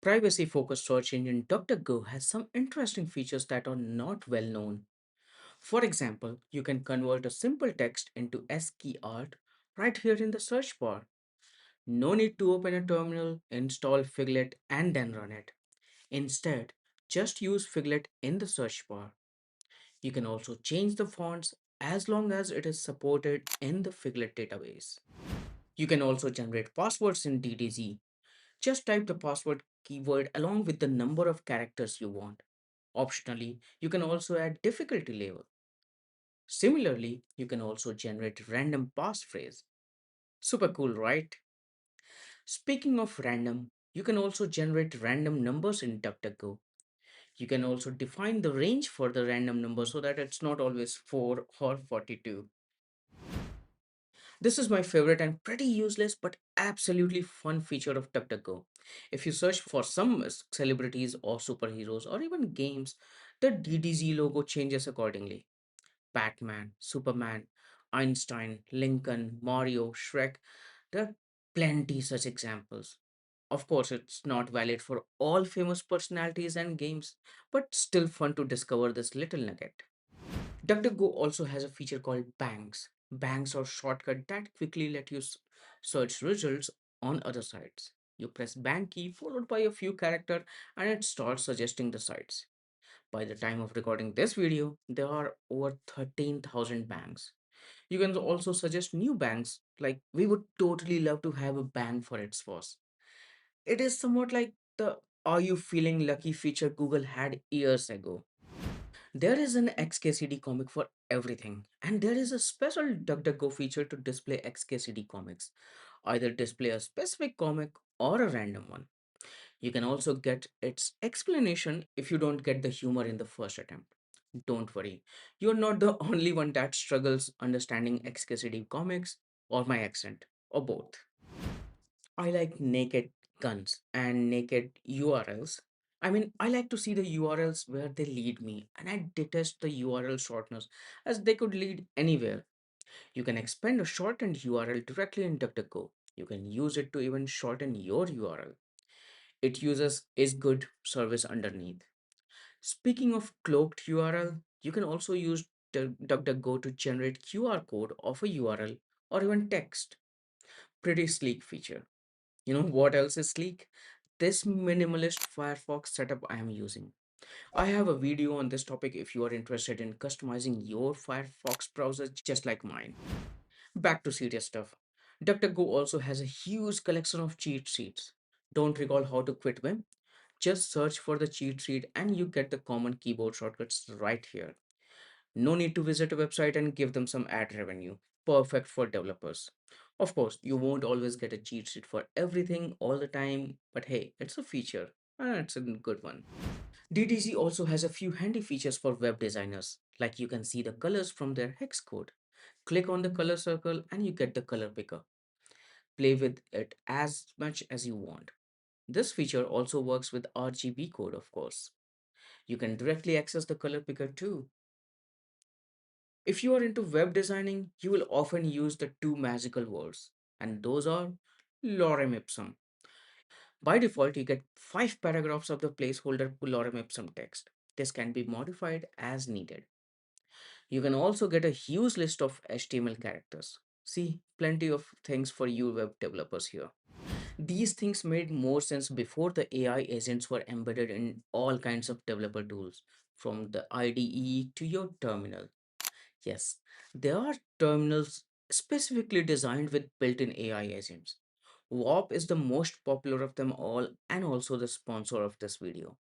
Privacy focused search engine DuckDuckGo has some interesting features that are not well known. For example, you can convert a simple text into ASCII art right here in the search bar. No need to open a terminal, install Figlet, and then run it. Instead, just use Figlet in the search bar. You can also change the fonts as long as it is supported in the Figlet database. You can also generate passwords in DDZ. Just type the password keyword along with the number of characters you want. Optionally, you can also add difficulty level. Similarly, you can also generate random passphrase. Super cool, right? Speaking of random, you can also generate random numbers in DuckDuckGo. You can also define the range for the random number so that it's not always 4 or 42. This is my favorite and pretty useless but absolutely fun feature of DuckDuckGo. If you search for some celebrities or superheroes or even games, the DDZ logo changes accordingly. Batman, Superman, Einstein, Lincoln, Mario, Shrek. There are plenty such examples. Of course, it's not valid for all famous personalities and games, but still fun to discover this little nugget. DuckDuckGo also has a feature called banks. Banks are shortcut that quickly let you search results on other sites. You press bank key followed by a few character and it starts suggesting the sites. By the time of recording this video, there are over 13,000 banks. You can also suggest new banks, like we would totally love to have a bank for its boss. It is somewhat like the Are You Feeling Lucky feature Google had years ago. There is an XKCD comic for everything, and there is a special DuckDuckGo feature to display XKCD comics. Either display a specific comic or a random one. You can also get its explanation if you don't get the humor in the first attempt. Don't worry, you're not the only one that struggles understanding XKCD comics or my accent, or both. I like naked guns and naked URLs. I mean, I like to see the URLs where they lead me, and I detest the URL shorteners as they could lead anywhere. You can expand a shortened URL directly in DuckDuckGo. You can use it to even shorten your URL. It uses is good service underneath. Speaking of cloaked URL, you can also use DuckDuckGo to generate QR code of a URL or even text. Pretty sleek feature. You know what else is sleek? This minimalist Firefox setup I am using. I have a video on this topic if you are interested in customizing your Firefox browser just like mine. Back to serious stuff. DuckDuckGo also has a huge collection of cheat sheets. Don't recall how to quit Vim? Just search for the cheat sheet and you get the common keyboard shortcuts right here. No need to visit a website and give them some ad revenue. Perfect for developers. Of course, you won't always get a cheat sheet for everything all the time, but hey, it's a feature and it's a good one. DDC also has a few handy features for web designers, like you can see the colors from their hex code. Click on the color circle and you get the color picker. Play with it as much as you want. This feature also works with RGB code, of course. You can directly access the color picker too. If you are into web designing, you will often use the two magical words, and those are lorem ipsum. By default, you get 5 paragraphs of the placeholder lorem ipsum text. This can be modified as needed. You can also get a huge list of HTML characters. See, plenty of things for you web developers here. These things made more sense before the AI agents were embedded in all kinds of developer tools, from the IDE to your terminal. Yes, there are terminals specifically designed with built-in AI agents. WARP is the most popular of them all and also the sponsor of this video.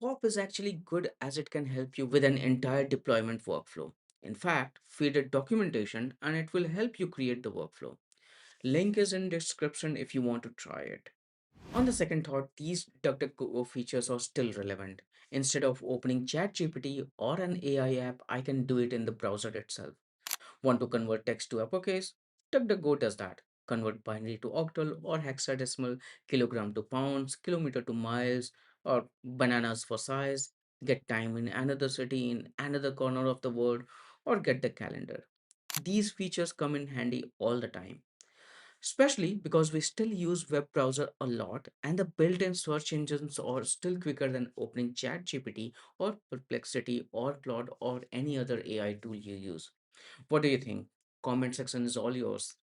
WARP is actually good as it can help you with an entire deployment workflow. In fact, feed it documentation and it will help you create the workflow. Link is in description if you want to try it. On the second thought, these DuckDuckGo features are still relevant. Instead of opening ChatGPT or an AI app, I can do it in the browser itself. Want to convert text to uppercase? DuckDuckGo does that. Convert binary to octal or hexadecimal, kilogram to pounds, kilometer to miles, or bananas for size. Get time in another city in another corner of the world, or get the calendar. These features come in handy all the time. especially because we still use web browser a lot and the built-in search engines are still quicker than opening ChatGPT or Perplexity or Claude or any other AI tool you use. What do you think? Comment section is all yours.